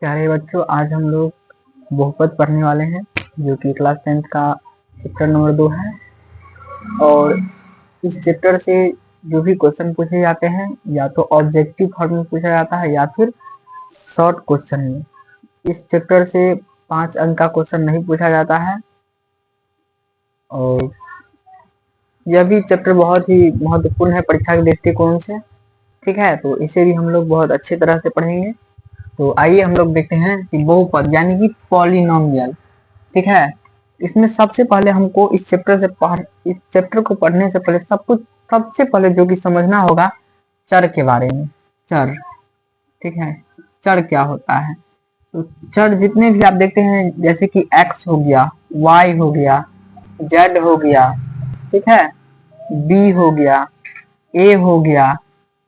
प्यारे बच्चों, आज हम लोग बहुपद पढ़ने वाले हैं जो कि क्लास 10th का चैप्टर नंबर 2 है। और इस चैप्टर से जो भी क्वेश्चन पूछे जाते हैं या तो ऑब्जेक्टिव फॉर्म में पूछा जाता है या फिर शॉर्ट क्वेश्चन में। इस चैप्टर से 5 अंक का क्वेश्चन नहीं पूछा जाता है और यह भी चैप्टर बहुत ही महत्वपूर्ण है परीक्षा के दृष्टिकोण से। ठीक है, तो इसे भी हम लोग बहुत अच्छी तरह से पढ़ेंगे। तो आइए हम लोग देखते हैं कि बहुपद यानी कि पॉलिनोमियल। ठीक है, इसमें सबसे पहले हमको इस चैप्टर को पढ़ने से पहले सबसे पहले जो कि समझना होगा चर के बारे में। चर, ठीक है, चर क्या होता है। तो चर जितने भी आप देखते हैं जैसे कि x हो गया, y हो गया, z हो गया, ठीक है, b हो गया, a हो गया,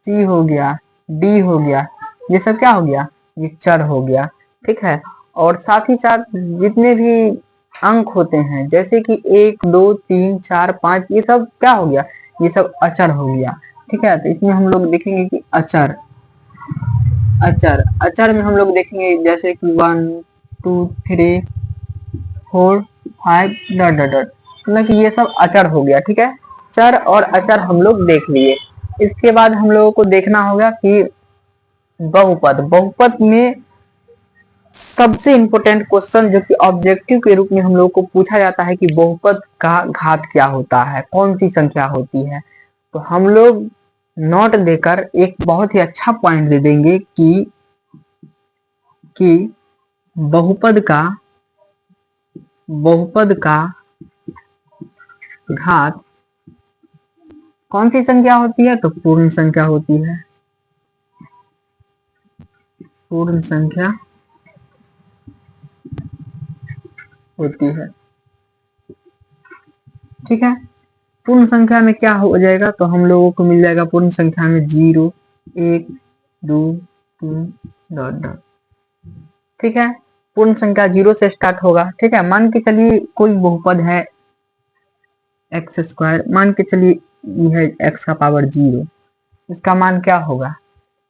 c हो गया, d हो गया, ये सब क्या हो गया, ये चर हो गया। ठीक है, और साथ ही साथ जितने भी अंक होते हैं जैसे कि 1 2 3 4 5, ये सब क्या हो गया, ये सब अचर हो गया। ठीक है, तो इसमें हम लोग देखेंगे कि अचर अचर अचर में हम लोग देखेंगे जैसे कि 1 2 3 4 5 डॉट डॉट डॉट, मतलब कि ये सब अचर हो गया। ठीक है, चर और अचर हम लोग देख लिए। इसके बाद हम लोगों को देखना होगा कि बहुपद। बहुपद में सबसे इंपॉर्टेंट क्वेश्चन जो कि ऑब्जेक्टिव के रूप में हम लोगों को पूछा जाता है कि बहुपद का घात क्या होता है, कौन सी संख्या होती है। तो हम लोग नोट देकर एक बहुत ही अच्छा पॉइंट दे देंगे कि बहुपद का घात कौन सी संख्या होती है, तो पूर्ण संख्या होती है। पूर्ण संख्या होती है। ठीक है, पूर्ण संख्या में क्या हो जाएगा, तो हम लोगों को मिल जाएगा पूर्ण संख्या में 0 1 2 3 डॉट डॉट। ठीक है, पूर्ण संख्या 0 से स्टार्ट होगा। ठीक है, मान के चलिए कोई बहुपद है एक्स स्क्वायर, मान के चलिए यह है x का पावर 0, इसका मान क्या होगा,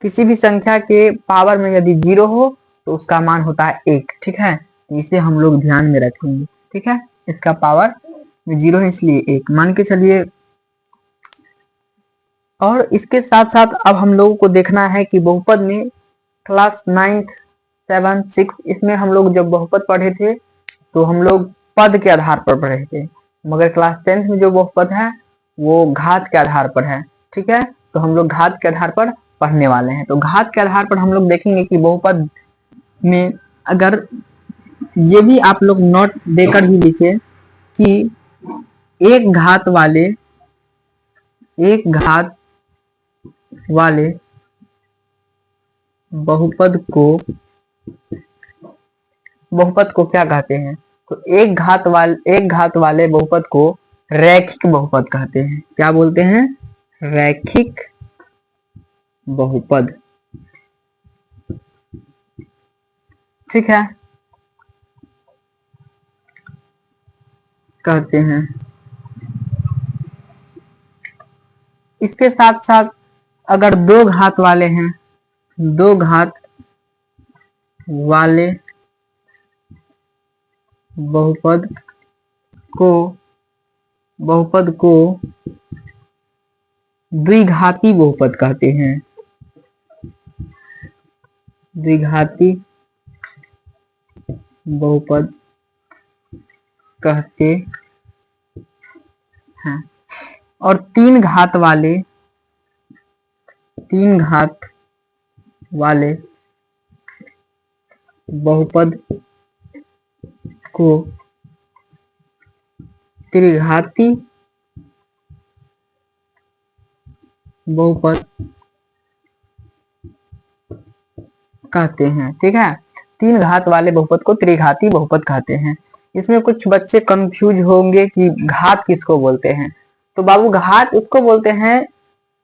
किसी भी संख्या के पावर में यदि 0 हो तो उसका मान होता है 1। ठीक है, तो इसे हम लोग ध्यान में रखेंगे। ठीक है, इसका पावर में 0 है इसलिए 1 मान के चलिए। और इसके साथ साथ अब हम लोगों को देखना है कि बहुपद में क्लास 9 7 6 इसमें हम लोग जब बहुपद पढ़े थे तो हम लोग पद के आधार पर पढ़े थे, मगर क्लास 10th में जो बहुपद है वो घात के आधार पर है। ठीक है, तो हम लोग घात के आधार पर पढ़ने वाले हैं। तो घात के आधार पर हम लोग देखेंगे कि बहुपद में अगर ये भी आप लोग नोट देकर ही लिखे कि एक घात वाले बहुपद को क्या कहते हैं, तो एक घात वाले बहुपद को रैखिक बहुपद कहते हैं। क्या बोलते हैं, रैखिक बहुपद। ठीक है, कहते हैं। इसके साथ साथ अगर दो घात वाले हैं, दो घात वाले बहुपद को द्विघाती बहुपद कहते हैं। द्विघाती बहुपद कहते हैं। और तीन घात वाले बहुपद को त्रिघाती बहुपद कहते हैं। ठीक है, तीन घात वाले बहुपद को त्रिघाती बहुपद कहते हैं। इसमें कुछ बच्चे कंफ्यूज होंगे कि घात किसको बोलते हैं। तो बाबू, घात उसको बोलते हैं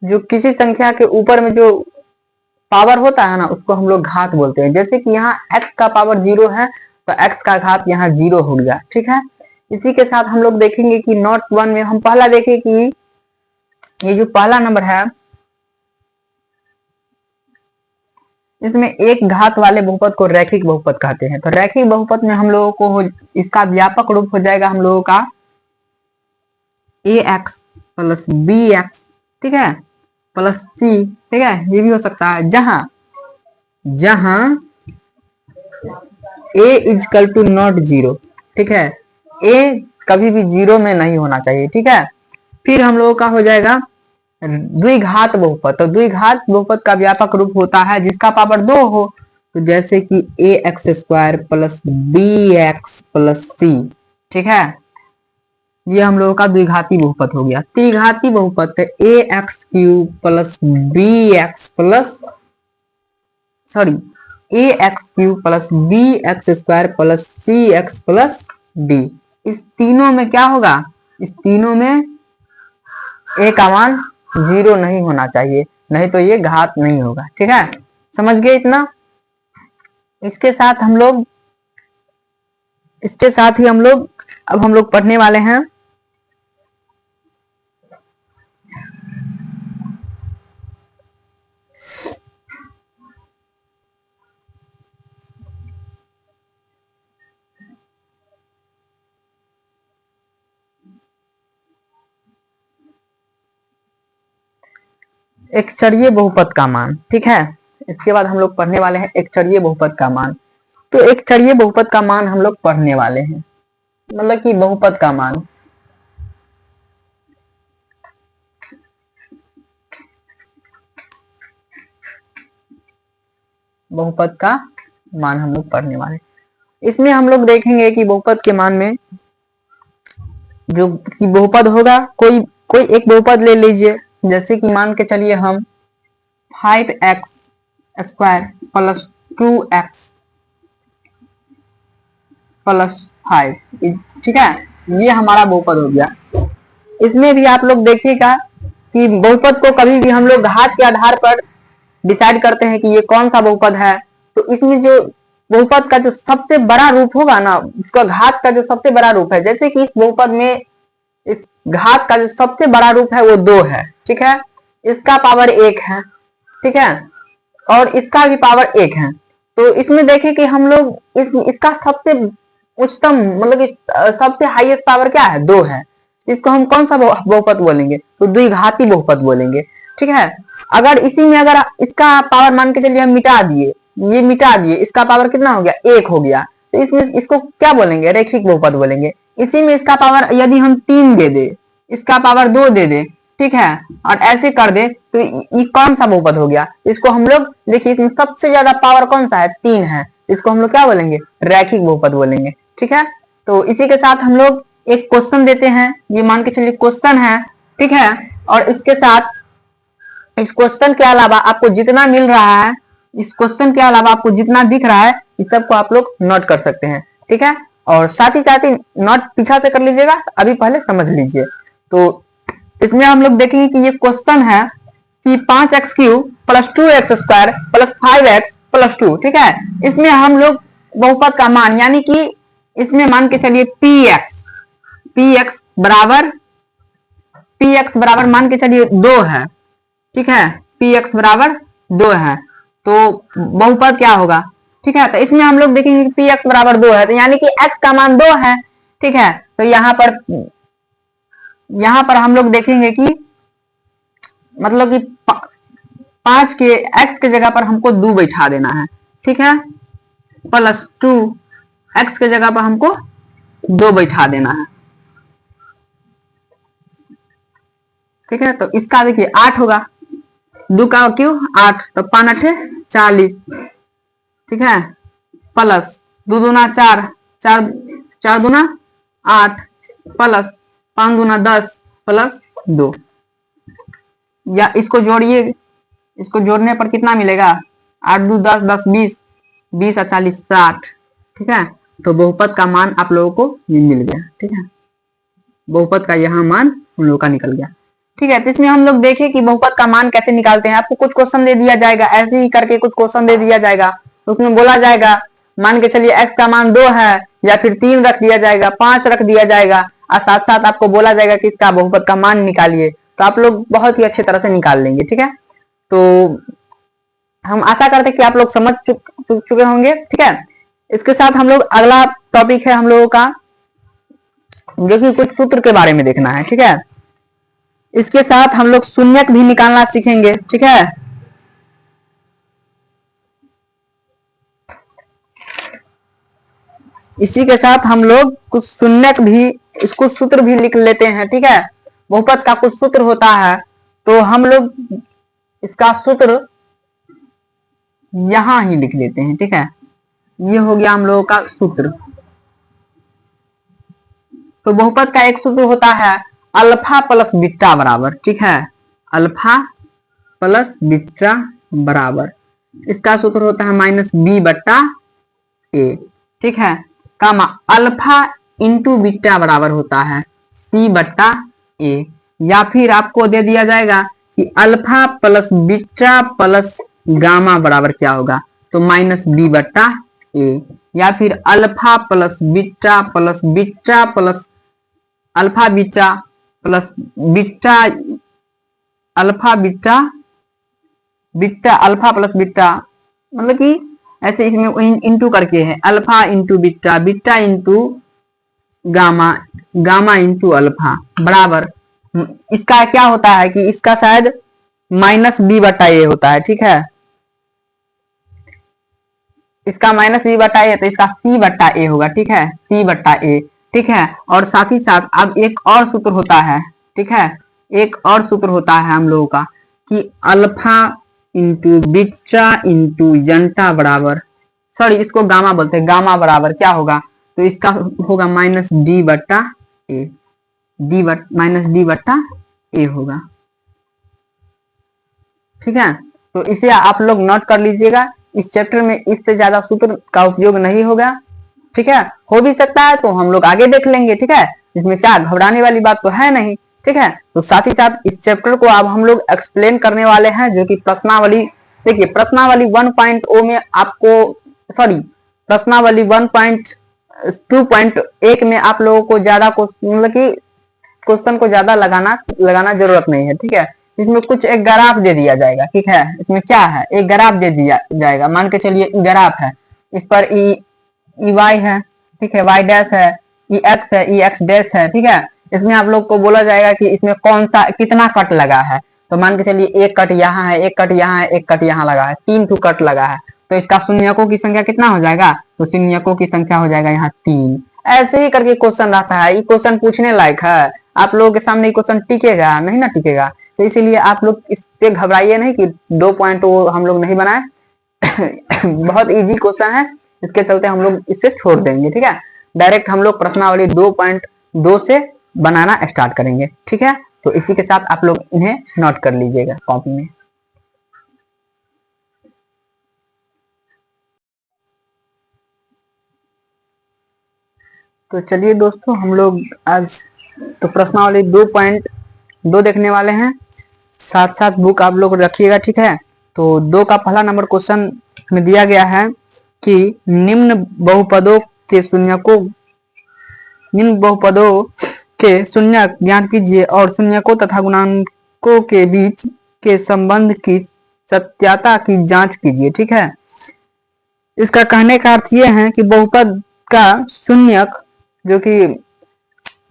जो किसी संख्या के ऊपर में जो पावर होता है ना, उसको हम लोग घात बोलते हैं। जैसे कि यहाँ x का पावर 0 है तो x का घात यहाँ 0 हो गया। ठीक है, इसी के साथ हम लोग देखेंगे कि नोट 1 में हम पहला देखें कि ये जो पहला नंबर है इसमें एक घात वाले बहुपद को रैखिक बहुपद कहते हैं। तो रैखिक बहुपद में हम लोगों को इसका व्यापक रूप हो जाएगा हम लोगों का ax प्लस bx, ठीक है, प्लस c, ठीक है, ये भी हो सकता है, जहां a is equal to not zero, ठीक है, a कभी भी जीरो में नहीं होना चाहिए, ठीक है। फिर हम लोगों का हो जाएगा द्विघात बहुपद। तो द्विघात बहुपद का व्यापक रूप होता है जिसका पावर 2 हो, तो जैसे कि a x square plus b x plus c, ठीक है, ये हम लोगों का द्विघाती बहुपद हो गया। त्रिघाती बहुपद है a x cube plus b x plus a x cube plus b x square plus c x plus d. इस तीनों में क्या होगा, इस तीनों में ए का मान जीरो नहीं होना चाहिए, नहीं तो ये घात नहीं होगा, ठीक है, समझ गए इतना। इसके साथ ही हम लोग अब हम लोग पढ़ने वाले हैं एकचरीय बहुपद का मान, ठीक है। इसके बाद हम लोग पढ़ने वाले हैं एकचरीय बहुपद का मान। तो एकचरीय बहुपद का मान हम लोग पढ़ने वाले हैं, मतलब कि बहुपद का मान, बहुपद का मान हम लोग पढ़ने वाले। इसमें हम लोग देखेंगे कि बहुपद के मान में जो कि बहुपद होगा, कोई एक बहुपद ले लीजिए, जैसे कि मान के चलिए हम 5x square plus 2x plus 5, ठीक है, ये हमारा बहुपद हो गया। इसमें भी आप लोग देखिएगा कि बहुपद को कभी भी हम लोग घात के आधार पर डिसाइड करते हैं कि ये कौन सा बहुपद है। तो इसमें जो बहुपद का जो सबसे बड़ा रूप होगा ना, उसका घात का जो सबसे बड़ा रूप है, जैसे कि इस बहुपद में इस घात का जो सबसे बड़ा रूप है वो 2 है, ठीक है, इसका पावर 1 है, ठीक है, और इसका भी पावर 1 है। तो इसमें देखिए कि हम लोग इसका सबसे उच्चतम मतलब सबसे हाईएस्ट पावर क्या है, 2 है। इसको हम कौन सा बहुपद बोलेंगे, तो द्विघाती बहुपद बोलेंगे, ठीक है। अगर इसी में अगर इसका पावर मान के चलिए हम मिटा दिए, ये मिटा दिए, इसका पावर कितना हो गया, 1 हो गया, तो इसमें इसको क्या बोलेंगे, रैखिक बहुपद बोलेंगे। इसी में इसका पावर यदि हम 3 दे दे, इसका पावर 2 दे दे, ठीक है, और ऐसे कर दे, तो ये कौन सा बहुपद हो गया। इसको हम लोग देखिए, इसमें सबसे ज्यादा पावर कौन सा है, 3 है, इसको हम लोग क्या बोलेंगे, रैखिक बहुपद बोलेंगे, ठीक है। तो इसी के साथ हम लोग एक क्वेश्चन देते हैं, ये मान के चलिए क्वेश्चन है, ठीक है, और इसके साथ इस क्वेश्चन के अलावा आपको जितना मिल रहा है, इस क्वेश्चन के अलावा आपको जितना दिख रहा है, इस सबको आप लोग नोट कर सकते हैं, ठीक है, और साथ ही नोट पीछा से कर लीजिएगा, अभी पहले समझ लीजिए। तो इसमें हम लोग देखेंगे कि ये क्वेश्चन है कि 5x cube plus 2x square plus 5x plus 2, ठीक है, इसमें हम लोग बहुपद का मान, यानी कि इसमें मान के चलिए px बराबर मान के चलिए 2 है, ठीक है, px बराबर 2 है, तो बहुपद क्या होगा, ठीक है। तो इसमें हम लोग देखेंगे कि px बराबर 2 है, तो यानी कि x का मान 2 है, ठीक है। तो यहाँ पर हम लोग देखेंगे कि मतलब कि 5 के x के जगह पर हमको 2 बैठा देना है, ठीक है, प्लस 2 x के जगह पर हमको 2 बैठा देना है, ठीक है। तो इसका देखिए 8 होगा, 2 का क्यों 8, तो 5 8 40, ठीक है, प्लस 2 दूना 4, 4 दूना 8, प्लस 5 दूना 10 प्लस 2, या इसको जोड़िए, इसको जोड़ने पर कितना मिलेगा, 8 2 10 10 20 20 और 40 60, ठीक है। तो बहुपद का मान आप लोगों को ये मिल गया, ठीक है, बहुपद का यहाँ मान हम लोगों का निकल गया, ठीक है। तो इसमें हम लोग देखें कि बहुपद का मान कैसे निकालते हैं। आपको कुछ क्वेश्चन दे दिया जाएगा, ऐसे ही करके कुछ क्वेश्चन दे दिया जाएगा, उसमें बोला जाएगा मान के चलिए x का मान 2 है, या फिर 3 रख दिया जाएगा, 5 रख दिया जाएगा, और साथ साथ आपको बोला जाएगा कि इसका बहुपद का मान निकालिए, तो आप लोग बहुत ही अच्छी तरह से निकाल लेंगे, ठीक है। तो हम आशा करते हैं कि आप लोग समझ चुके होंगे। ठीक है, इसके साथ हम लोग अगला टॉपिक है हम लोगों का, जो कि कुछ सूत्र के बारे में देखना है। ठीक है, इसके साथ हम लोग शून्यक भी निकालना सीखेंगे। ठीक है, इसी के साथ हम लोग कुछ शून्यक भी, इसको सूत्र भी लिख लेते हैं। ठीक है, बहुपद का कुछ सूत्र होता है, तो हम लोग इसका सूत्र यहां ही लिख लेते हैं। ठीक है, ये हो गया हम लोगों का सूत्र। तो बहुपद का एक सूत्र होता है अल्फा प्लस बीटा बराबर। ठीक है, अल्फा प्लस बीटा बराबर, इसका सूत्र होता है माइनस बी बट्टा ए। ठीक है, कामा अल्फा इंटू बीटा बराबर होता है सी बट्टा ए, या फिर आपको दे दिया जाएगा कि alpha plus beta plus gamma बराबर क्या होगा, तो माइनस बी बट्टा ए, या फिर alpha plus beta plus alpha beta plus beta alpha beta beta alpha plus beta, मतलब कि ऐसे इसमें इंटू करके है, alpha into beta, beta into gamma, gamma into alpha बराबर, इसका क्या होता है कि इसका शायद माइनस बी बटा ए होता है। ठीक है, इसका माइनस बी बटा ए, तो इसका सी बट्टा ए होगा। ठीक है, सी बट्टा ए। ठीक है, और साथ ही साथ अब एक और सूत्र होता है। ठीक है, एक और सूत्र होता है हम लोगों का कि अल्फा इंटू बीटा इंटू यंटा बराबर, सॉरी इसको गामा बोलते हैं, गामा बराबर क्या होगा, तो इसका होगा माइनस डी बट्टा ए, माइनस डी बट्टा ए होगा। ठीक है, तो इसे आप लोग नोट कर लीजिएगा। इस चैप्टर में इससे ज्यादा सूत्र का उपयोग नहीं होगा। ठीक है, हो भी सकता है तो हम लोग आगे देख लेंगे। ठीक है, इसमें क्या घबराने वाली बात तो है नहीं। ठीक है, तो साथ ही साथ इस चैप्टर को अब हम लोग एक्सप्लेन करने वाले हैं, जो कि प्रश्नावली, देखिए प्रश्नावली 1.0 में आपको, सॉरी प्रश्नावली 1.2.1 में आप लोगों को ज्यादा मतलब कि क्वेश्चन को ज्यादा लगाना जरूरत नहीं है। ठीक है, इसमें कुछ एक ग्राफ दे दिया जाएगा। ठीक है, इसमें क्या है, एक ग्राफ दे दिया जाएगा, मान के चलिए ग्राफ है, इस पर ई वाई है। ठीक है, वाई डैश है, ई एक्स है, ई एक्स डैश है। ठीक है, इसमें आप लोग को बोला जाएगा कि इसमें कौन सा कितना कट लगा है, तो मान के चलिए एक कट यहाँ है, एक कट यहाँ है, एक कट यहाँ लगा है, 3 टू कट लगा है, तो इसका शून्यकों की संख्या कितना हो जाएगा, तो शून्यकों की संख्या हो जाएगा यहाँ 3। ऐसे ही करके क्वेश्चन रहता है, ये क्वेश्चन पूछने लायक है, आप लोगों के सामने क्वेश्चन टिकेगा नहीं ना, टिकेगा, तो इसीलिए आप लोग इस पे घबराइए नहीं कि 2 पॉइंट वो हम लोग नहीं बनाए। बहुत इजी क्वेश्चन है, इसके चलते हम लोग इसे छोड़ देंगे। ठीक है, डायरेक्ट हम लोग प्रश्नावली 2.2 से बनाना स्टार्ट करेंगे। ठीक है, तो इसी के साथ आप लोग इन्हें नोट कर लीजिएगा कॉपी में। तो चलिए दोस्तों, हम लोग आज तो प्रश्नावली 2.2 देखने वाले हैं, साथ साथ बुक आप लोग रखिएगा। ठीक है, तो 2 का पहला नंबर क्वेश्चन में दिया गया है कि निम्न बहुपदों के शून्यक ज्ञात कीजिए और शून्यकों तथा गुणांकों के बीच के संबंध की सत्यता की जांच कीजिए। ठीक है, इसका कहने का अर्थ यह है कि बहुपद का शून्यक जो कि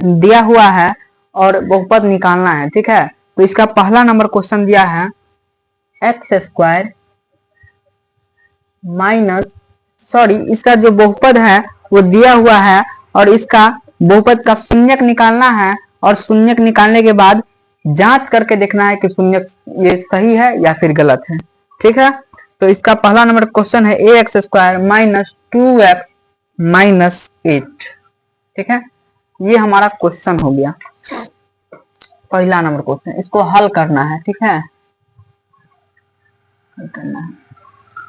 दिया हुआ है और बहुपद निकालना है। ठीक है, तो इसका पहला नंबर क्वेश्चन दिया है एक्स स्क्वायर माइनस, सॉरी इसका जो बहुपद है वो दिया हुआ है और इसका बहुपद का शून्यक निकालना है, और शून्यक निकालने के बाद जांच करके देखना है कि शून्यक ये सही है या फिर गलत है। ठीक है, तो इसका पहला नंबर क्वेश्चन है a x square minus 2x minus 8। ठीक है, ये हमारा क्वेश्चन हो गया, पहला नंबर क्वेश्चन, इसको हल करना है। ठीक है, करना है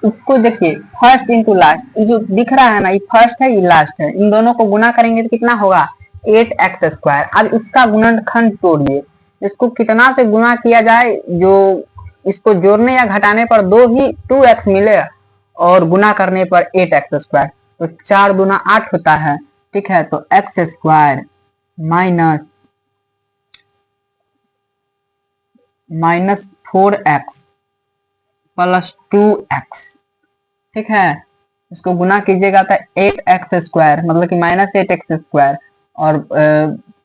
इसको, देखिए फर्स्ट इंटू लास्ट, ये जो दिख रहा है ना, ये फर्स्ट है, ये लास्ट है, इन दोनों को गुना करेंगे तो कितना होगा 8x स्क्वायर। अब इसका गुणनखंड तोड़िए, इसको कितना से गुना किया जाए, जो इसको जोड़ने या घटाने पर 2x मिले और गुना करने पर 8x स्क्वायर, तो 4 दूना 8 होता है। ठीक है, तो x square minus 4x plus 2x, ठीक है। इसको गुना कीजिएगा तो 8x² मतलब कि -8x², और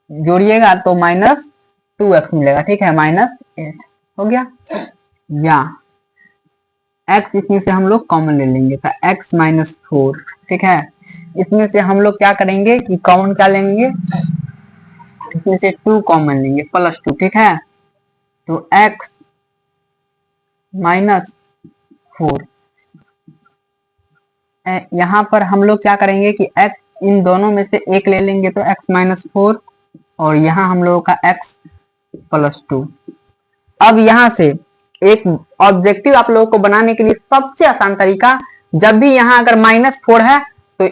जोड़िएगा तो -2x मिलेगा, ठीक है, -8 हो गया। या x इसमें से हम लोग कॉमन ले लेंगे तो x -4, ठीक है। इसमें से हम लोग क्या करेंगे कि कॉमन क्या लेंगे, इसमें से 2 कॉमन लेंगे, +2, ठीक है। तो x -4, यहाँ पर हम लोग क्या करेंगे कि x इन दोनों में से एक ले लेंगे तो x -4, और यहाँ हम लोगों का x +2। अब यहाँ से एक ऑब्जेक्टिव आप लोगों को बनाने के लिए सबसे आसान तरीका, जब भी यहाँ अगर -4 है तो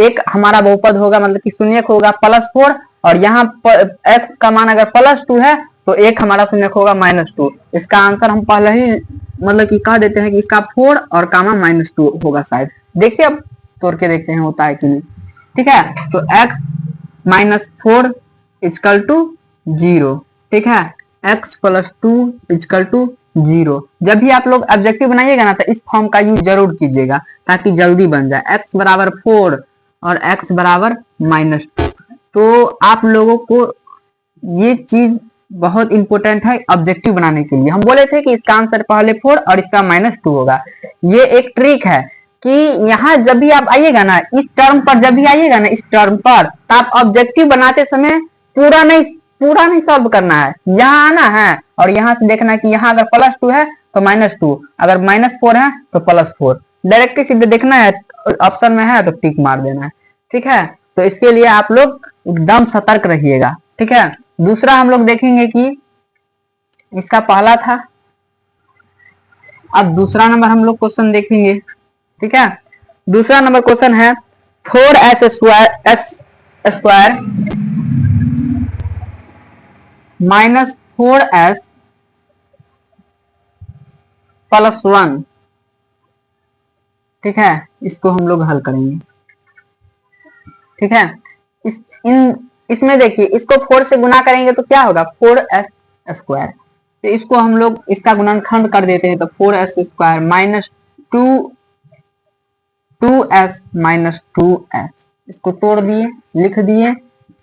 एक हमारा बहुपद होगा, मतलब कि शून्यक होगा +4, और यहाँ x का मान अगर +2 है तो एक हमारा शून्यक होगा -2। इसका आंसर हम पहले ही मतलब कि कह देते हैं कि इसका 4 और कामा -2 होगा शायद। देखिए अब तोड़ के देखते हैं होता है कि नहीं, ठीक है। तो x -4 = 0, ठीक है। x +2 = 0। जब भी आप लोग ऑब्जेक्टिव बनाइएगा ना तो इस फॉर्म का यूज जरूर कीजिएगा ताकि जल्दी बन जाए। x बराबर 4 और x बराबर -2। तो आप लोगों को ये चीज बहुत इंपॉर्टेंट है ऑब्जेक्टिव बनाने के लिए। हम बोले थे कि इसका आंसर पहले 4 और इसका -2 होगा। ये एक ट्रिक है कि यहाँ जब भी आप आइएगा ना, इस टर्म पर जब भी आइएगा ना, इस टर्म पर, तो आप ऑब्जेक्टिव बनाते समय पूरा नहीं सॉल्व करना है, यहाँ आना है और यहाँ से देखना है कि यहाँ अगर +2 है तो -2, अगर -4 है तो +4, डायरेक्टली सीधे देखना है, ऑप्शन में है तो टिक मार देना है, ठीक है। तो इसके लिए आप लोग एकदम सतर्क रहिएगा, ठीक है। दूसरा हम लोग देखेंगे कि इसका पहला था, अब दूसरा नंबर हम लोग क्वेश्चन देखेंगे, ठीक है। दूसरा नंबर क्वेश्चन है 4s² -4s + 1, ठीक है। इसको हम लोग हल करेंगे, ठीक है। इसमें देखिए, इसको 4 से गुना करेंगे तो क्या होगा, 4s²। तो इसको हम लोग इसका गुणनखंड कर देते हैं तो 4s² -2s, इसको तोड़ दिए, लिख दिए,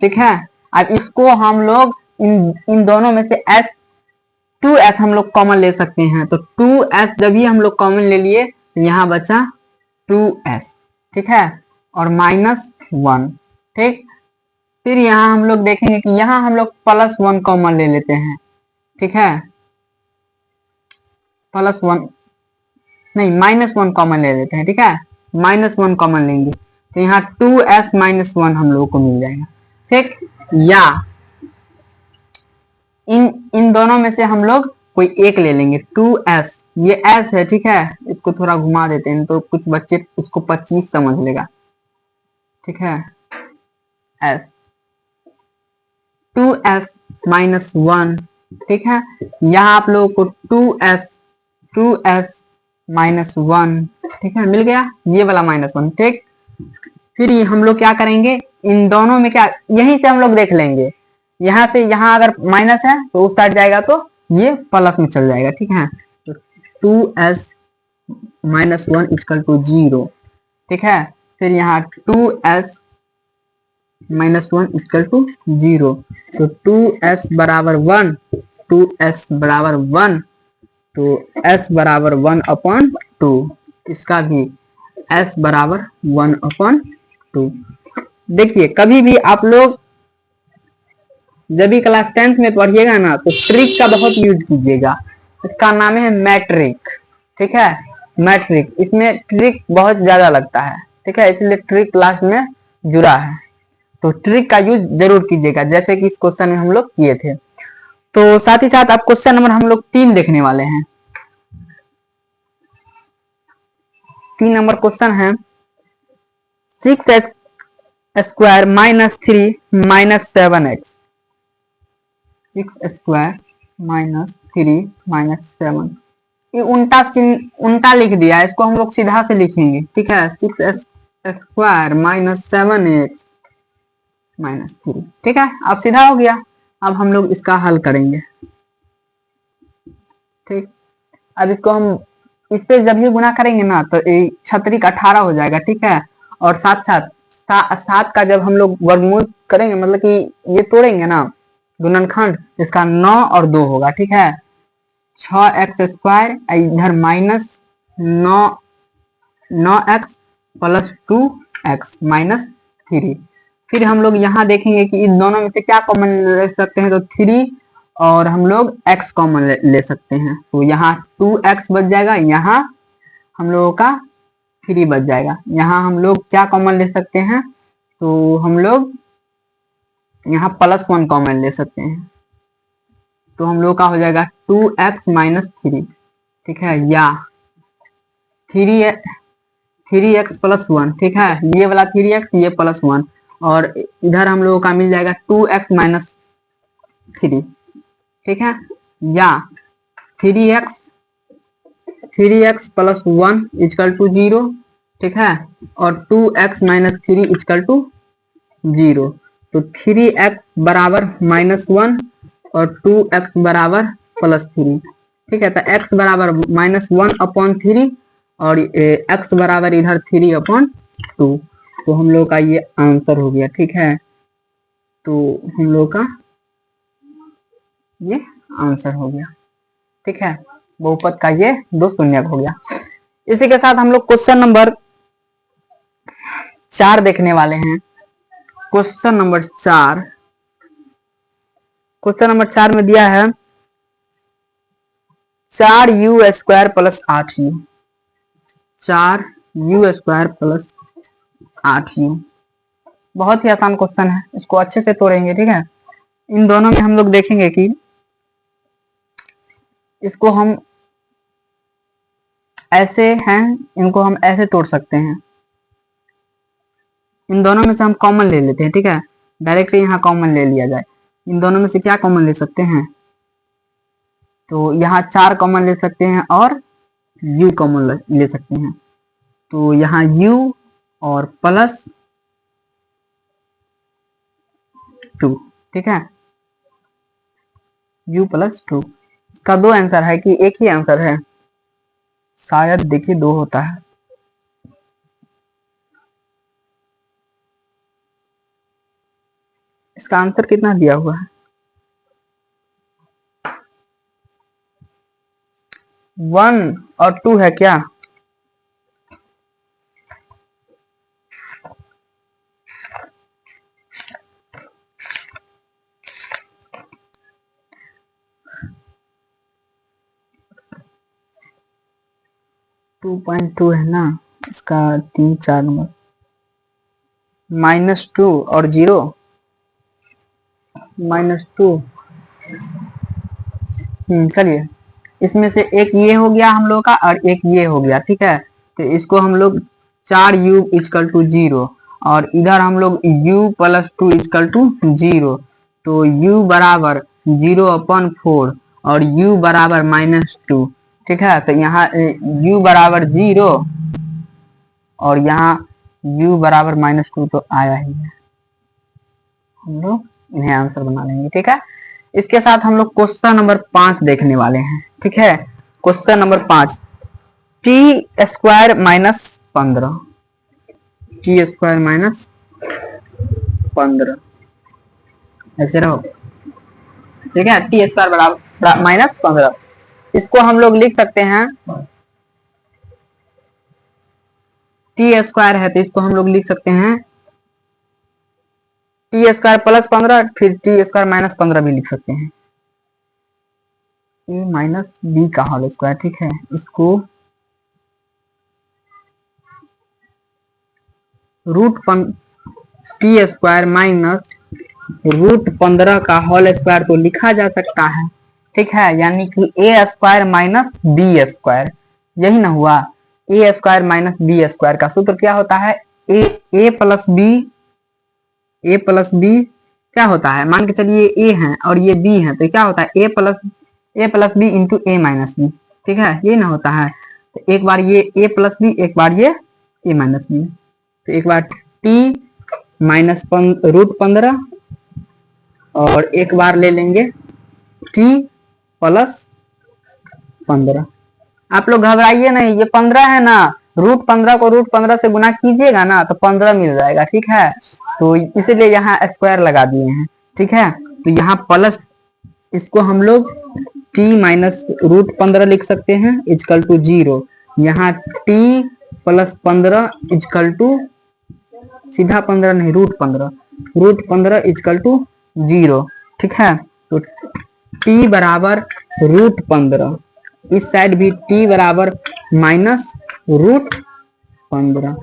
ठीक है। अब इसको हम लोग इन दोनों में से 2s हम लोग कॉमन ले सकते हैं, तो 2s जब भी हम लोग कॉमन ले लिए तो यहाँ बचा 2s, ठीक है, और -1, ठीक। फिर यहाँ हम लोग देखेंगे कि यहाँ हम लोग +1 कॉमन ले लेते हैं, ठीक है, +1 नहीं -1 कॉमन ले लेते हैं, ठीक है, -1 कॉमन लेंगे तो यहाँ 2s -1 हम लोगों को मिल जाएगा, ठीक। या इन दोनों में से हम लोग कोई एक ले लेंगे, 2s, ये s है, ठीक है, इसको थोड़ा घुमा देते हैं तो कुछ बच्चे इसको 25 समझ लेगा, ठीक है। s 2s -1, ठीक है। यहाँ आप लोगों को 2s -1, ठीक है, मिल गया ये वाला -1, ठीक। फिर हम लोग क्या करेंगे, इन दोनों में क्या, यहीं से हम लोग देख लेंगे, यहाँ से यहाँ अगर माइनस है तो उस साइड जाएगा तो ये प्लस में चल जाएगा, ठीक है। तो 2s -1 = 0, ठीक है। फिर यहाँ 2s -1 = 0, तो 2s बराबर 1, 2s बराबर 1, तो s बराबर 1/2, इसका भी s बराबर 1/2। देखिए कभी भी आप लोग जब भी क्लास 10th में पढ़िएगा ना तो ट्रिक का बहुत यूज कीजिएगा, इसका नाम है मैट्रिक, ठीक है, मैट्रिक। इसमें ट्रिक बहुत ज्यादा लगता है, ठीक है, इसलिए ट्रिक क्लास में जुड़ा है, तो ट्रिक का यूज जरूर कीजिएगा जैसे कि इस क्वेश्चन में हम लोग किए थे। तो साथ ही साथ अब क्वेश्चन नंबर हम लोग 3 देखने वाले हैं। 3 नंबर क्वेश्चन है 6x² -3 -7x, 6² -3 -7, ये उल्टा लिख दिया, इसको हम लोग सीधा से लिखेंगे, ठीक है, 6x² -7x -3, ठीक है, अब सीधा हो गया। अब हम लोग इसका हल करेंगे, ठीक। अब इसको हम इससे जब ये गुना करेंगे ना तो छतरी का 18 हो जाएगा, ठीक है। और साथ साथ 7 का जब हम लोग वर्गमूल करेंगे, मतलब कि ये तोड़ेंगे ना गुणनखंड, इसका 9 और 2 होगा, ठीक है। 6x² इधर minus 9x plus 2x minus 3। फिर हम लोग यहाँ देखेंगे कि इन दोनों में से क्या कॉमन ले सकते हैं, तो 3 और हम लोग x कॉमन ले सकते हैं, तो यहाँ 2x बच जाएगा, यहाँ हम लोगों का 3 बच जाएगा। यहाँ हम लोग क्या कॉमन ले सकते हैं, तो हम लोग यहाँ +1 कॉमन ले सकते हैं, तो हम लोग का हो जाएगा 2x माइनस 3, ठीक है, या 3x प्लस 1, ठीक है, ये वाला 3x, ये +1, और इधर हम लोगों का मिल जाएगा 2x माइनस 3, ठीक है, या 3x प्लस 1 इक्वल टू 0, ठीक है, और 2x माइनस 3 इक्वल टू 0, तो 3x बराबर -1 और 2x बराबर +3, ठीक है, तो x बराबर -1/3 और x बराबर इधर 3/2, तो हम लोग का ये आंसर हो गया, ठीक है। तो हम लोग का ये आंसर हो गया, ठीक है, बहुपद का ये 2 शून्यक हो गया। इसी के साथ हम लोग क्वेश्चन नंबर 4 देखने वाले हैं। क्वेश्चन नंबर 4 में दिया है 4u² plus 8u, 4u² plus 8u। बहुत ही आसान क्वेश्चन है, इसको अच्छे से तोड़ेंगे, ठीक है। इन दोनों में हम लोग देखेंगे कि इसको हम ऐसे हैं, इनको हम ऐसे तोड़ सकते हैं। इन दोनों में से हम कॉमन ले लेते हैं, ठीक है, डायरेक्ट से यहाँ कॉमन ले लिया जाए। इन दोनों में से क्या कॉमन ले सकते हैं, तो यहाँ 4 कॉमन ले सकते हैं और u कॉमन ले सकते हैं, तो यहाँ u और +2, ठीक है, u +2। इसका 2 आंसर है कि एक ही आंसर है, शायद देखिए 2 होता है। इसका आंसर कितना दिया हुआ है, 1 और 2 है क्या, -2 है ना, इसका 3 4 नंबर, -2 और 0, -2, चलिए, इसमें से एक ये हो गया हम लोग का और एक ये हो गया, ठीक है, तो इसको हम लोग 4u इक्वल टू 0 और इधर हम लोग u +2 इक्वल टू 0, तो u बराबर 0/4 और u बराबर -2, ठीक है, तो यहाँ u बराबर 0 और यहाँ u बराबर -2 तो आया ही है, हम लोग इन्हें आंसर बना लेंगे, ठीक है। इसके साथ हम लोग क्वेश्चन नंबर 5 देखने वाले हैं, ठीक है। क्वेश्चन नंबर 5, t² -15, t² -15 ऐसे रहो, ठीक है, t² बराबर -15, इसको हम लोग लिख सकते हैं, t² है तो इसको हम लोग लिख सकते हैं t² +15, फिर t² -15 भी लिख सकते हैं, a-b का होल स्क्वायर, ठीक है, इसको √t² का होल स्क्वायर तो लिखा जा सकता है, ठीक है, यानी कि a² -b², यही ना हुआ, a² -b² का सूत्र क्या होता है, a प्लस b क्या होता है, मान के चलिए a है और ये b है, तो क्या होता है a plus b into a minus b, ठीक है, ये ना होता है, तो एक बार ये a प्लस b, एक बार ये a माइनस b, तो एक बार t -√15 और एक बार ले लेंगे t +15, आप लोग घबराइए नहीं, ये 15 है ना, √15 को √15 से गुना कीजिएगा ना तो 15 मिल जाएगा, ठीक है। तो इसीलिए यहाँ स्क्वायर लगा दिए हैं, ठीक है। तो यहाँ प्लस, इसको हम लोग t माइनस √15 लिख सकते हैं इजकल टू 0। यहाँ t प्लस 15 इजकल टू, सीधा 15 नहीं, √15 इजकल टू 0, ठीक है। तो t बराबर √15, इस साइड भी t बराबर माइनस √15,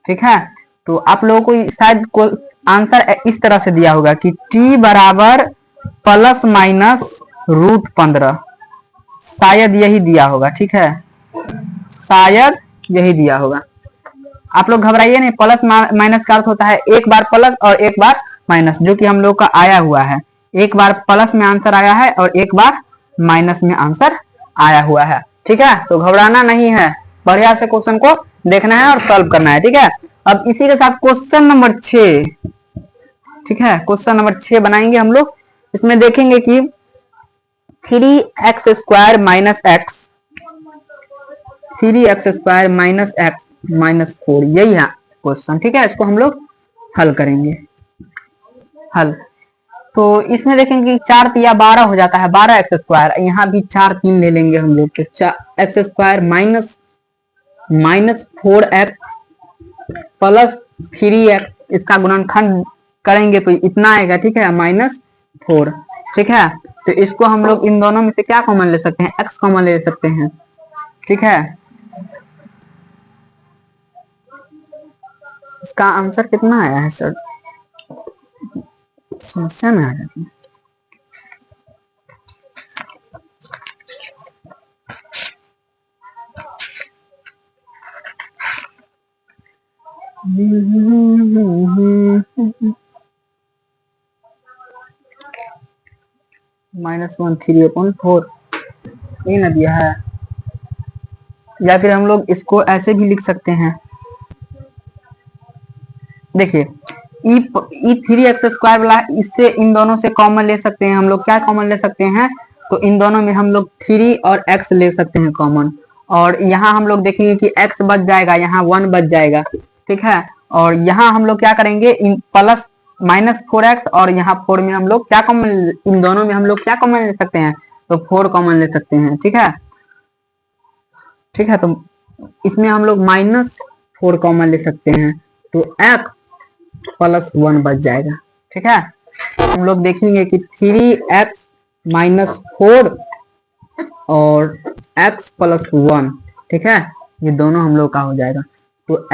ठीक है। तो आप लोगों को शायद को आंसर इस तरह से दिया होगा कि t बराबर प्लस माइनस √15, शायद यही दिया होगा, ठीक है, शायद यही दिया होगा। आप लोग घबराइए नहीं, प्लस माइनस का अर्थ होता है एक बार प्लस और एक बार माइनस, जो कि हम लोग का आया हुआ है। एक बार प्लस में आंसर आया है और एक बार माइनस में आंसर आया हुआ है, ठीक है। तो घबराना नहीं है, बढ़िया से क्वेश्चन को देखना है और सॉल्व करना है, ठीक है। अब इसी के साथ क्वेश्चन नंबर 6, ठीक है, क्वेश्चन नंबर 6 बनाएंगे हम लोग। इसमें देखेंगे कि 3x² minus x, 3x² minus x minus 4, यही है क्वेश्चन, ठीक है। इसको हम लोग हल करेंगे, हल। तो इसमें देखेंगे कि 4 तिया 12 हो जाता है, 12x², यहाँ भी 4 3 ले लेंगे हम लोग, तो x² minus 4x plus 3x, इसका गुणनखंड करेंगे तो इतना आएगा, ठीक है, -4, ठीक है। तो इसको हम लोग इन दोनों में से क्या कॉमन ले सकते हैं, x कॉमन ले सकते हैं, ठीक है। इसका आंसर कितना आया है सर, समस्या में आ जाती है। -1/3/4 यही ना दिया है, या फिर हम लोग इसको ऐसे भी लिख सकते हैं। देखिए e3x² वाला, इससे इन दोनों से कॉमन ले सकते हैं हम लोग, क्या कॉमन ले सकते हैं, तो इन दोनों में हम लोग 3 और x ले सकते हैं कॉमन, और यहाँ हम लोग देखेंगे कि x बच जाएगा, यहाँ 1 बच जाएगा, ठीक है। और यहाँ हम लोग क्या करेंगे, इन प्लस -4x और यहाँ 4 में हम लोग क्या कॉमन, इन दोनों में हम लोग क्या कॉमन ले सकते हैं, तो 4 कॉमन ले सकते हैं, ठीक है, ठीक है। तो इसमें हम लोग -4 कॉमन ले सकते हैं, तो x प्लस 1 बच जाएगा, ठीक है। हम लोग देखेंगे कि 3x माइनस 4 और x प्लस 1, ठीक है, ये दोनों हम लोग का हो जाएगा। तो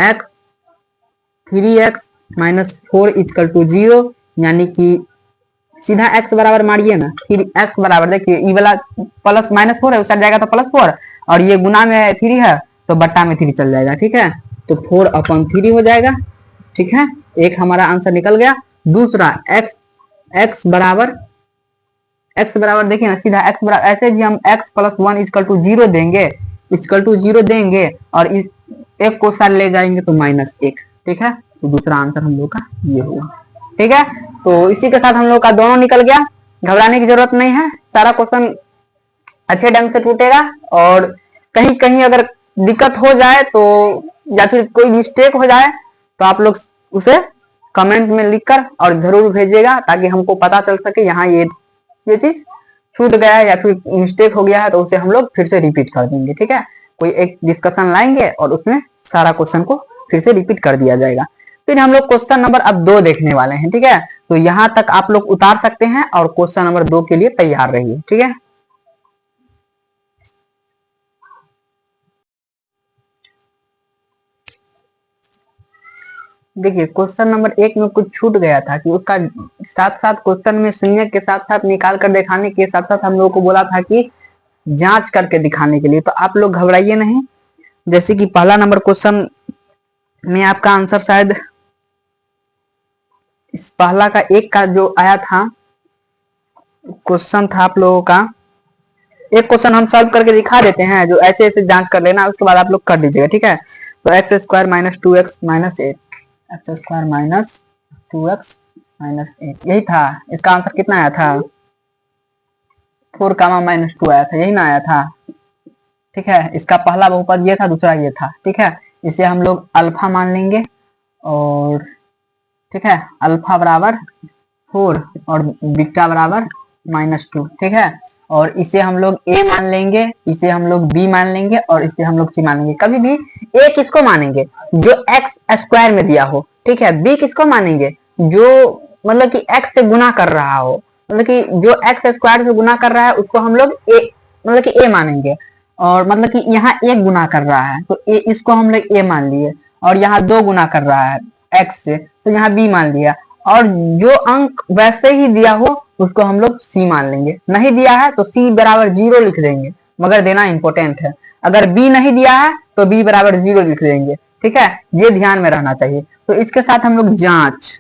3x माइनस 4 इक्वल टू 0, यानी कि सीधा x बराबर मारिए ना, 3x बराबर, देखिए ये वाला प्लस -4 है, उस जाएगा तो +4, और ये गुना में 3 है तो बट्टा में 3 चल जाएगा, ठीक है। तो 4/3 हो जाएगा, ठीक है। एक हमारा आंसर निकल गया। दूसरा x बराबर देखिए ना, सीधा x बराबर, ऐसे भी हम x प्लस 1 इक्वल टू 0 देंगे, और इस एक को साथ ले जाएंगे तो -1, ठीक है। तो दूसरा आंसर हम लोग का ये होगा, ठीक है। तो इसी के साथ हम लोग का दोनों निकल गया, घबराने की जरूरत नहीं है, सारा क्वेश्चन अच्छे ढंग से टूटेगा, और कहीं कहीं अगर दिक्कत हो जाए तो, या फिर कोई मिस्टेक हो जाए तो आप लोग उसे कमेंट में लिखकर और जरूर भेजिएगा, ताकि हमको पता चल सके यहाँ ये चीज छूट गया है या फिर मिस्टेक हो गया है, तो उसे हम लोग फिर से रिपीट कर देंगे, ठीक है। कोई एक डिस्कशन लाएंगे और उसमें सारा क्वेश्चन को फिर से रिपीट कर दिया जाएगा। फिर हम लोग क्वेश्चन नंबर अब 2 देखने वाले हैं, ठीक है। तो यहाँ तक आप लोग उतार सकते हैं और क्वेश्चन नंबर 2 के लिए तैयार रहिए, ठीक है। देखिए क्वेश्चन नंबर 1 में कुछ छूट गया था कि उसका साथ साथ क्वेश्चन में शून्य के साथ साथ निकाल कर दिखाने के साथ साथ हम लोगों को बोला था कि जांच करके दिखाने के लिए। तो आप लोग घबराइए नहीं, जैसे कि पहला नंबर क्वेश्चन में आपका आंसर शायद इस पहला का 1 का जो आया था क्वेश्चन था आप लोगों का, एक क्वेश्चन हम सॉल्व करके दिखा देते हैं, जो ऐसे ऐसे जांच कर लेना, उसके बाद आप लोग कर दीजिएगा, ठीक है। तो x² minus 2x minus 8, x² minus 2x minus 8, यही था। इसका आंसर कितना आया था, 4 - -2 आया था, यही ना आया था। ठीक है, इसका पहला बहुपद ये था, दूसरा ये था। ठीक है, इसे हम लोग अल्फा मान लेंगे और ठीक है, अल्फा बराबर 4 और बीटा बराबर -2। ठीक है, और इसे हम लोग a मान लेंगे, इसे हम लोग b मान लेंगे और इसे हम लोग c मान लेंगे। कभी भी a किसको मानेंगे, जो x स्क्वायर में दिया हो। ठीक है, b किसको मानेंगे, जो मतलब कि x से गुना कर रहा हो, मतलब कि जो x स्क्वायर से गुना कर रहा है उसको हम लोग a मतलब कि a मानेंगे। और मतलब कि यहाँ 1 गुना कर रहा है तो a इसको हम लोग a मान लिए, और यहाँ 2 गुना कर रहा है x से तो यहाँ b मान लिया, और जो अंक वैसे ही दिया हो उसको हम लोग c मान लेंगे। नहीं दिया है तो c बराबर 0 लिख देंगे, मगर देना इंपॉर्टेंट है। अगर b नहीं दिया है तो b बराबर 0 लिख देंगे। ठीक है, ये ध्यान में रहना चाहिए। तो इसके साथ हम लोग जांच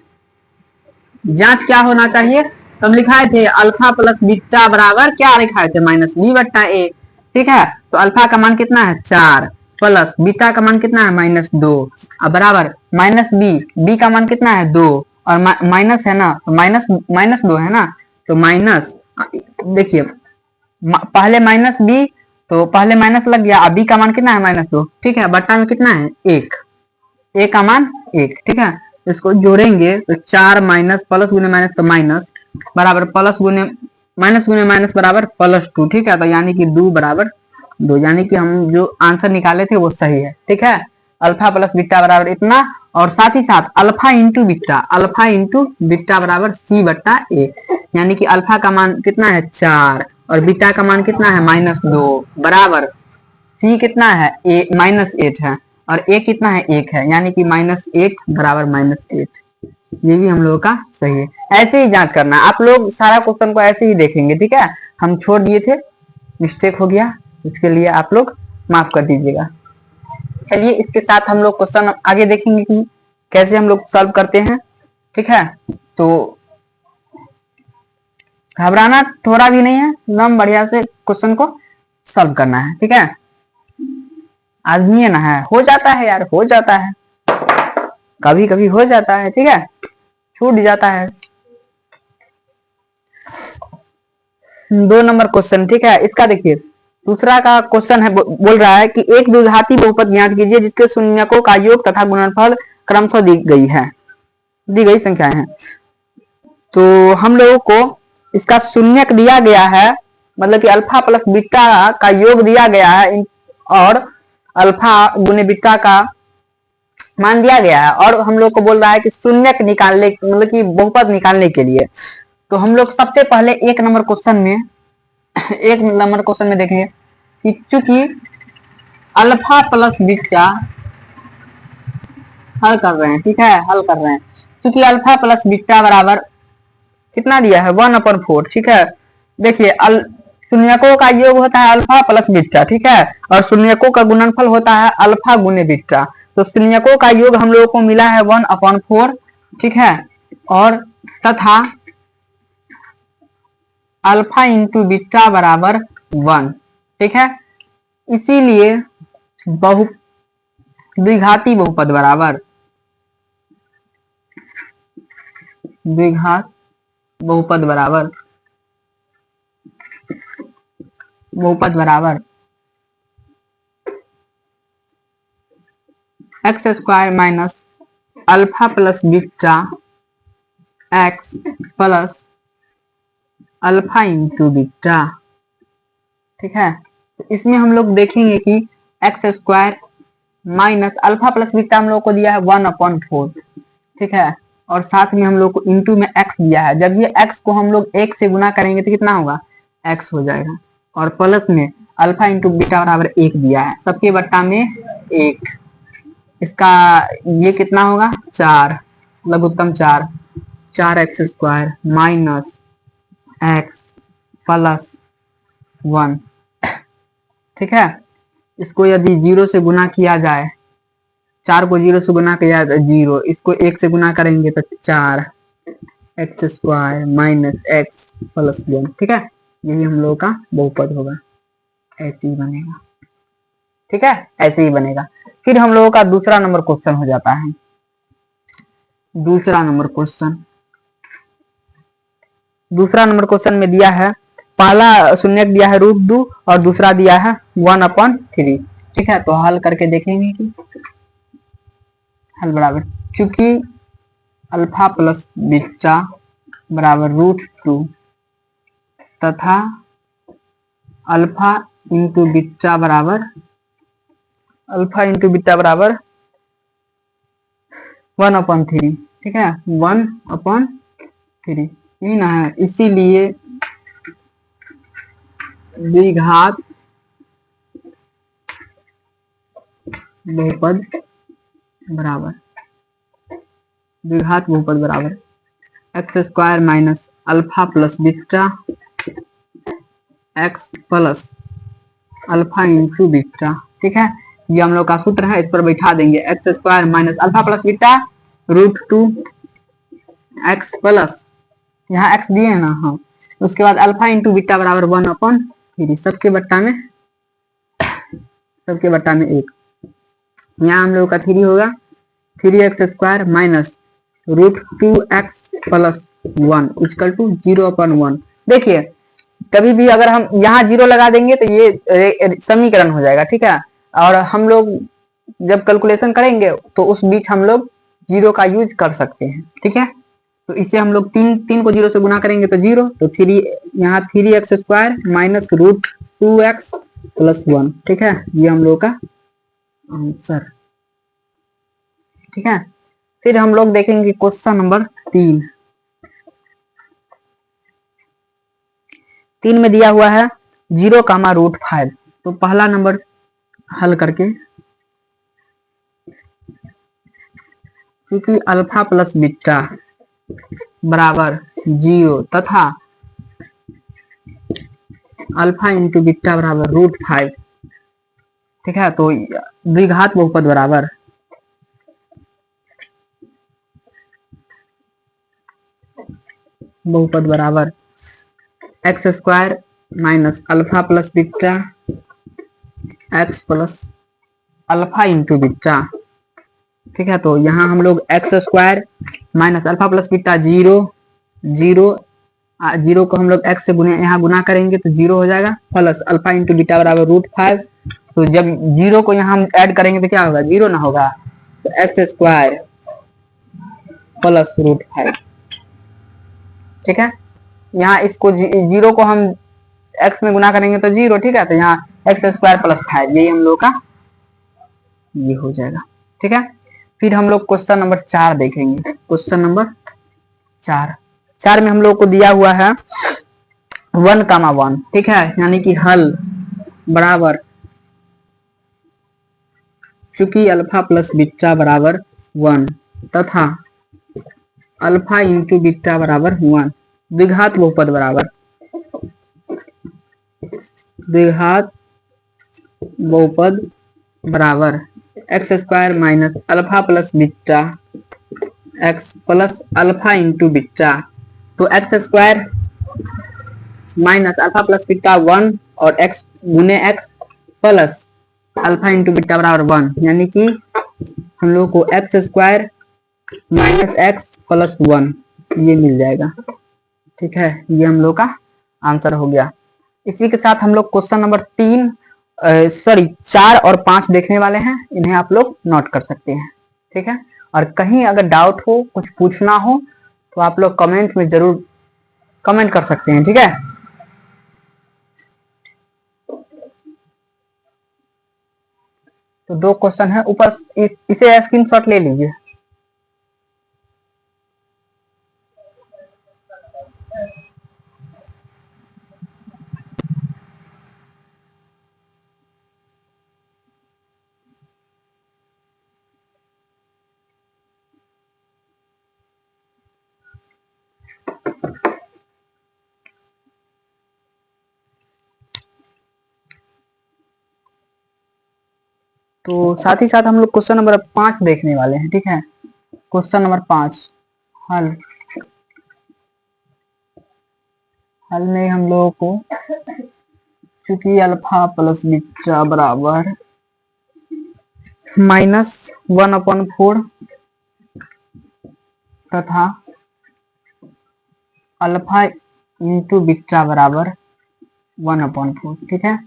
क्या होना चाहिए, तो हम लिखाए थे अल्फा प्लस बीटा बराबर क्या लिखाए थे, -b/a। ठीक है, तो अल्फा का मान कितना है 4 प्लस बीटा का मान कितना है -2 अब बराबर -b का मान कितना है 2 और माइनस है ना, तो -2 है ना, तो माइनस देखिए पहले -b तो पहले माइनस लग गया, अब b का मान कितना है -2। ठीक है, बट्टा में कितना है 1, a का मान 1। ठीक है, इसको जोड़ेंगे तो 4 माइनस प्लस गुने माइनस तो माइनस बराबर प्लस गुने माइनस बराबर +2। ठीक है, तो यानी कि 2 बराबर 2, यानी कि हम जो आंसर निकाले थे वो सही है। ठीक है, अल्फा प्लस बीटा बराबर इतना, और साथ ही साथ अल्फा इंटू बीटा बराबर c/a, यानी कि अल्फा का मान कितना है 4 और बीटा का मान कितना है -2 बराबर c कितना है -8 है और a कितना है 1 है, यानी कि -8 बराबर -8। ये भी हम लोगों का सही है। ऐसे ही जांच करना है, आप लोग सारा क्वेश्चन को ऐसे ही देखेंगे। ठीक है, हम छोड़ दिए थे, मिस्टेक हो गया, इसके लिए आप लोग माफ कर दीजिएगा। चलिए इसके साथ हम लोग क्वेश्चन आगे देखेंगे कि कैसे हम लोग सॉल्व करते हैं। ठीक है, तो घबराना थोड़ा भी नहीं है, एकदम बढ़िया से क्वेश्चन को सॉल्व करना है। ठीक है, आदमी है ना, है हो जाता है यार, हो जाता है, कभी कभी हो जाता है। ठीक है, छूट जाता है। 2 नंबर क्वेश्चन। ठीक है, इसका देखिए दूसरा का क्वेश्चन है, बोल रहा है कि एक द्विघाती बहुपद ज्ञात कीजिए जिसके शून्यकों का योग तथा गुणनफल क्रमशः दी गई संख्याएं हैं। तो हम लोगों को इसका शून्यक दिया गया है, मतलब कि अल्फा प्लस बीटा का योग दिया गया है और अल्फा गुने बीटा का मान दिया गया है, और हम लोग को बोल रहा है कि शून्यक निकालने मतलब कि बहुपद निकालने के लिए। तो हम लोग सबसे पहले एक नंबर क्वेश्चन में देखेंगे कि चूंकि अल्फा प्लस बीटा हल कर रहे हैं। ठीक है, हल कर रहे हैं, चूंकि अल्फा प्लस बीटा बराबर कितना दिया है 1/4। ठीक है, देखिए शून्यकों का योग होता है अल्फा प्लस बीटा। ठीक है, और शून्यकों का गुणनफल होता है अल्फा गुने बीटा। तो शून्यकों का योग हम लोगों को मिला है 1/4। ठीक है, और तथा अल्फा इंटू बीटा बराबर 1। ठीक है, इसीलिए द्विघाती बहुपद बराबर द्विघात बहुपद बराबर x² minus alpha plus beta x plus alpha into beta. ठीक है, तो इसमें हम लोग देखेंगे कि x² minus alpha plus beta हम लोग को दिया है 1/4। ठीक है, और साथ में हम लोग को इंटू में x दिया है। जब ये x को हम लोग 1 से गुना करेंगे तो कितना होगा, x हो जाएगा, और प्लस में अल्फा इंटू बीटा बराबर 1 दिया है, सबके बट्टा में 1। इसका ये कितना होगा 4, लघुत्तम 4x² माइनस x प्लस 1। ठीक है, इसको यदि 0 से गुना किया जाए, 4 को 0 से गुना किया जाए 0, इसको 1 से गुना करेंगे तो 4x² माइनस x प्लस 1। ठीक है, यही हम लोगों का बहुपद होगा, ऐसे ही बनेगा। ठीक है, ऐसे ही बनेगा। फिर हम लोगों का दूसरा नंबर क्वेश्चन हो जाता है। दूसरा नंबर क्वेश्चन में दिया है पहला शून्य दिया है √2 और दूसरा दिया है 1/3। ठीक है, तो हल करके देखेंगे कि हल बराबर, चूंकि अल्फा प्लस बीटा बराबर √2 तथा अल्फा इंटू बीटा बराबर 1/3। ठीक है, 1/3 यही ना है, इसीलिए द्विघात बहुपद बराबर x² minus alpha plus beta x plus alpha into beta. ठीक है, ये हम लोग का सूत्र है, इस पर बैठा देंगे x² minus alpha plus beta √2 x plus, यहाँ x दिए है ना, हाँ, उसके बाद अल्फा इंटू बीटा बराबर 1/3, सबके बट्टा में 1। यहाँ हम लोग का 3 होगा, 3x² minus √2x plus 1 equal to 0/1। देखिए, कभी भी अगर हम यहाँ 0 लगा देंगे तो ये समीकरण हो जाएगा। ठीक है, और हम लोग जब कैलकुलेशन करेंगे तो उस बीच हम लोग 0 का यूज कर सकते हैं। ठीक है, तो इसे हम लोग 3 को 0 से गुना करेंगे तो 0, तो 3 यहाँ 3x² माइनस √2x प्लस 1। ठीक है, ये हम लोग का आंसर। ठीक है, फिर हम लोग देखेंगे क्वेश्चन नंबर 3 में दिया हुआ है 0, √5। तो पहला नंबर हल करके, क्योंकि अल्फा प्लस बीटा बराबर 0 तथा अल्फा इंटू बीटा बराबर √5। ठीक है, तो द्विघात बहुपद बराबर x² minus alpha plus beta x plus alpha into beta. ठीक है, तो यहाँ हम लोग x² minus alpha plus beta 0 को हम लोग x से यहाँ गुना करेंगे तो 0 हो जाएगा, प्लस अल्फा इंटू बीटा बराबर √5। तो जब 0 को यहाँ हम ऐड करेंगे तो क्या होगा, 0 ना होगा, तो x² प्लस √5। ठीक है, यहाँ इसको 0 को हम x में गुना करेंगे तो 0। ठीक है, तो यहाँ x² प्लस 5, यही हम लोग का ये हो जाएगा। ठीक है, फिर हम लोग क्वेश्चन नंबर 4 देखेंगे। क्वेश्चन नंबर 4 में हम लोग को दिया हुआ है 1,1। ठीक है, यानी कि हल बराबर, चूंकि अल्फा प्लस बीटा बराबर 1 तथा अल्फा इंटू बीटा बराबर 1, द्विघात बहुपद बराबर x² minus alpha plus beta x plus alpha into beta. तो x² minus alpha plus beta 1 और x गुने x plus alpha into beta बराबर 1, यानी कि हम लोग को x² माइनस x प्लस 1 ये मिल जाएगा। ठीक है, ये हम लोग का आंसर हो गया। इसी के साथ हम लोग क्वेश्चन नंबर 4 और 5 देखने वाले हैं, इन्हें आप लोग नोट कर सकते हैं। ठीक है, और कहीं अगर डाउट हो, कुछ पूछना हो तो आप लोग कमेंट में जरूर कमेंट कर सकते हैं। ठीक है, तो 2 क्वेश्चन है ऊपर, इसे स्क्रीनशॉट ले लीजिए। तो साथ ही साथ हम लोग क्वेश्चन नंबर 5 देखने वाले हैं। ठीक है, क्वेश्चन नंबर 5 हल में हम लोगों को, चूंकि अल्फा प्लस बीटा बराबर -1/4 तथा अल्फा इंटू बीटा बराबर 1/4, ठीक है।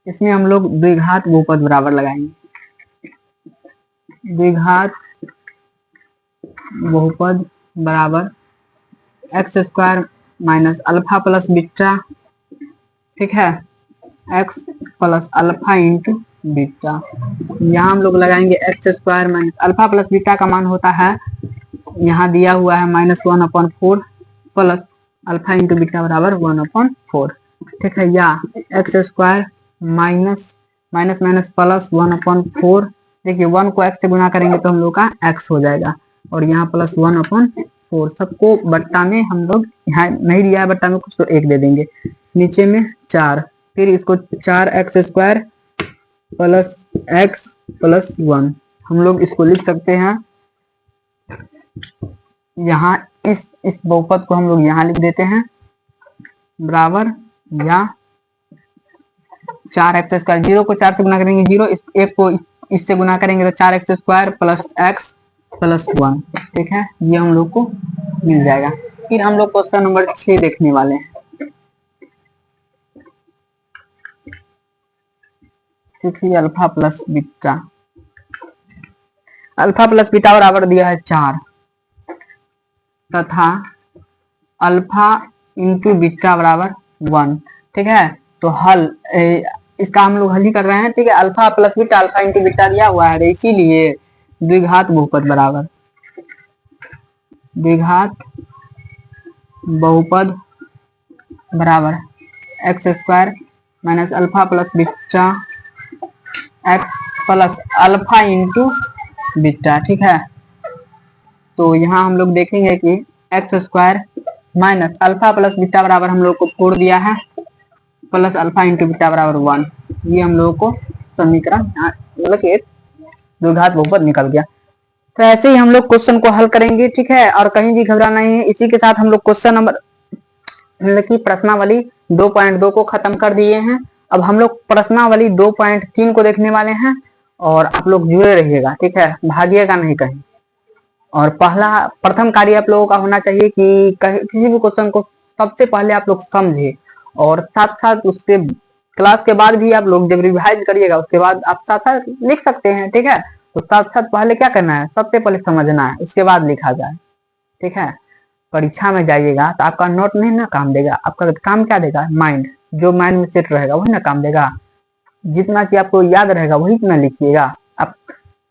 इसमें हम लोग द्विघात बहुपद बराबर लगाएंगे, द्विघात बहुपद बराबर x square minus alpha plus beta, ठीक है, x plus alpha into beta. यहाँ हम लोग लगाएंगे x square minus alpha plus beta का मान होता है, यहाँ दिया हुआ है -1/4 प्लस अल्फा इंटू बीटा बराबर 1/4, ठीक है। या x square minus minus minus plus 1/4, देखिए 1 को x से गुना करेंगे तो हम लोग का x हो जाएगा, और यहाँ प्लस 1/4, सबको बट्टा में हम लोग, यहाँ नहीं दिया है बट्टा में कुछ तो 1 दे देंगे, नीचे में 4, फिर इसको 4x square plus x plus 1 हम लोग इसको लिख सकते हैं। यहाँ इस बहुपद को हम लोग यहाँ लिख देते हैं बराबर, या 4x स्क्वायर, 0 को 4 से गुना करेंगे 0, 1 को इससे गुना करेंगे तो 4x square plus x plus 1, ठीक है, ये हम लोग को मिल जाएगा। फिर हम लोग क्वेश्चन नंबर 6 देखने वाले हैं, देखिए alpha plus beta, alpha plus beta बराबर दिया है 4 तथा अल्फा इंटू बीटा बराबर 1, ठीक है। तो हल इसका हम लोग हल ही कर रहे हैं, ठीक है। Alpha plus beta, alpha into beta दिया हुआ है, इसीलिए द्विघात बहुपद बराबर द्विघात बहुपद बराबर x square minus alpha plus beta x plus alpha into beta, ठीक है। तो यहाँ हम लोग देखेंगे कि x square minus alpha plus beta बराबर हम लोग को 4 दिया है, प्लस अल्फा इंटू बीटा बराबर 1, ये हम लोगों को समीकरण मतलब कि द्विघात बहुपद निकल गया। तो ऐसे ही हम लोग क्वेश्चन को हल करेंगे, ठीक है, और कहीं भी घबराना नहीं है। इसी के साथ हम लोग क्वेश्चन नंबर मतलब कि प्रश्नावली 2.2 को खत्म कर दिए हैं। अब हम लोग प्रश्नावली 2.3 को देखने वाले हैं, और आप लोग जुड़े रहिएगा, ठीक है, भागिएगा नहीं कहीं। और प्रथम कार्य आप लोगों का होना चाहिए कि किसी भी क्वेश्चन को सबसे पहले आप लोग समझे, और साथ साथ उसके क्लास के बाद भी आप लोग जब रिवाइज करिएगा उसके बाद आप साथ साथ लिख सकते हैं, ठीक है। तो साथ साथ पहले क्या करना है, सबसे पहले समझना है, उसके बाद लिखा जाए, ठीक है। परीक्षा में जाइएगा तो आपका नोट नहीं ना काम देगा, आपका काम क्या देगा, माइंड, जो माइंड में सेट रहेगा वही ना काम देगा। जितना कि आपको याद रहेगा वही ना लिखिएगा, आप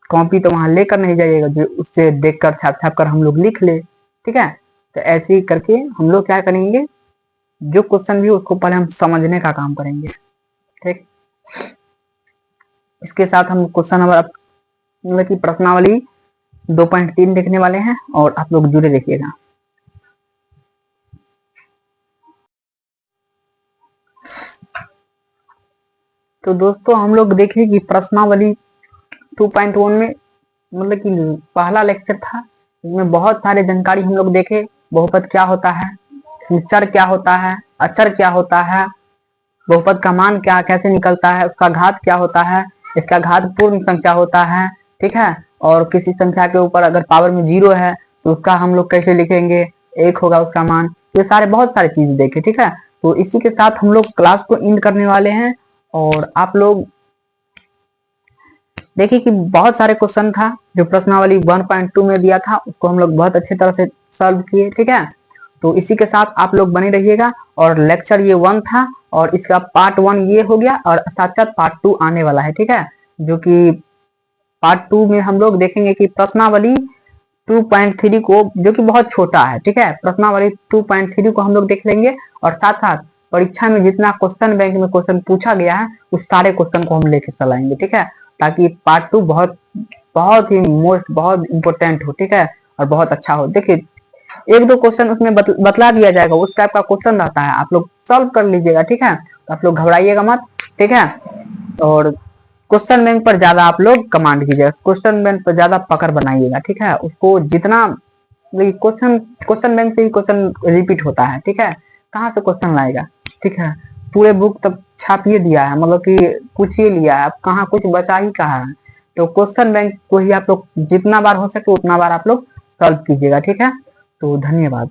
कॉपी तो वहां लेकर नहीं जाइएगा, जो उससे देखकर छाप छाप कर हम लोग लिख ले, ठीक है। तो ऐसे ही करके हम लोग क्या करेंगे, जो क्वेश्चन भी उसको पहले हम समझने का काम करेंगे, ठीक। इसके साथ हम क्वेश्चन नंबर मतलब कि प्रश्नावली 2.3 देखने वाले हैं, और आप लोग जुड़े रहिएगा। तो दोस्तों हम लोग देखें कि प्रश्नावली 2.1 में मतलब कि पहला लेक्चर था, इसमें बहुत सारे जानकारी हम लोग देखे, बहुपद क्या होता है, चर क्या होता है, अचर क्या होता है, बहुपद का मान क्या कैसे निकलता है, उसका घात क्या होता है, इसका घात पूर्ण संख्या होता है, ठीक है। और किसी संख्या के ऊपर अगर पावर में 0 है तो उसका हम लोग कैसे लिखेंगे, 1 होगा उसका मान, ये सारे बहुत सारी चीजें देखे, ठीक है। तो इसी के साथ हम लोग क्लास को एंड करने वाले हैं, और आप लोग देखिए कि बहुत सारे क्वेश्चन था जो प्रश्नावली 1.2 में दिया था, उसको हम लोग बहुत अच्छे तरह से सॉल्व किए, ठीक है। तो इसी के साथ आप लोग बने रहिएगा, और लेक्चर ये 1 था, और इसका पार्ट 1 ये हो गया, और साथ साथ पार्ट 2 आने वाला है, ठीक है। जो कि पार्ट 2 में हम लोग देखेंगे कि प्रश्नावली 2.3 को, जो कि बहुत छोटा है, ठीक है, प्रश्नावली 2.3 को हम लोग देख लेंगे, और साथ साथ परीक्षा में जितना क्वेश्चन बैंक में क्वेश्चन पूछा गया है उस सारे क्वेश्चन को हम लेके चलाएंगे, ठीक है, ताकि पार्ट 2 बहुत बहुत ही बहुत इंपॉर्टेंट हो, ठीक है, और बहुत अच्छा हो। देखिए 1-2 क्वेश्चन उसमें बतला दिया जाएगा, उस टाइप का क्वेश्चन रहता है, आप लोग सॉल्व कर लीजिएगा, ठीक है। तो आप लोग घबराइएगा मत, ठीक है। और क्वेश्चन बैंक पर ज्यादा आप लोग कमांड कीजिएगा, क्वेश्चन बैंक पर ज्यादा पकड़ बनाइएगा, ठीक है। उसको जितना क्वेश्चन बैंक से ही क्वेश्चन रिपीट होता है, ठीक है, कहाँ से क्वेश्चन लाएगा, ठीक है। पूरे बुक तब छापिए दिया है, मतलब कि कुछ ही लिया है, अब कहाँ कुछ बचा ही कहा है। तो क्वेश्चन बैंक को ही आप लोग जितना बार हो सके उतना बार आप लोग सॉल्व कीजिएगा, ठीक है। तो धन्यवाद।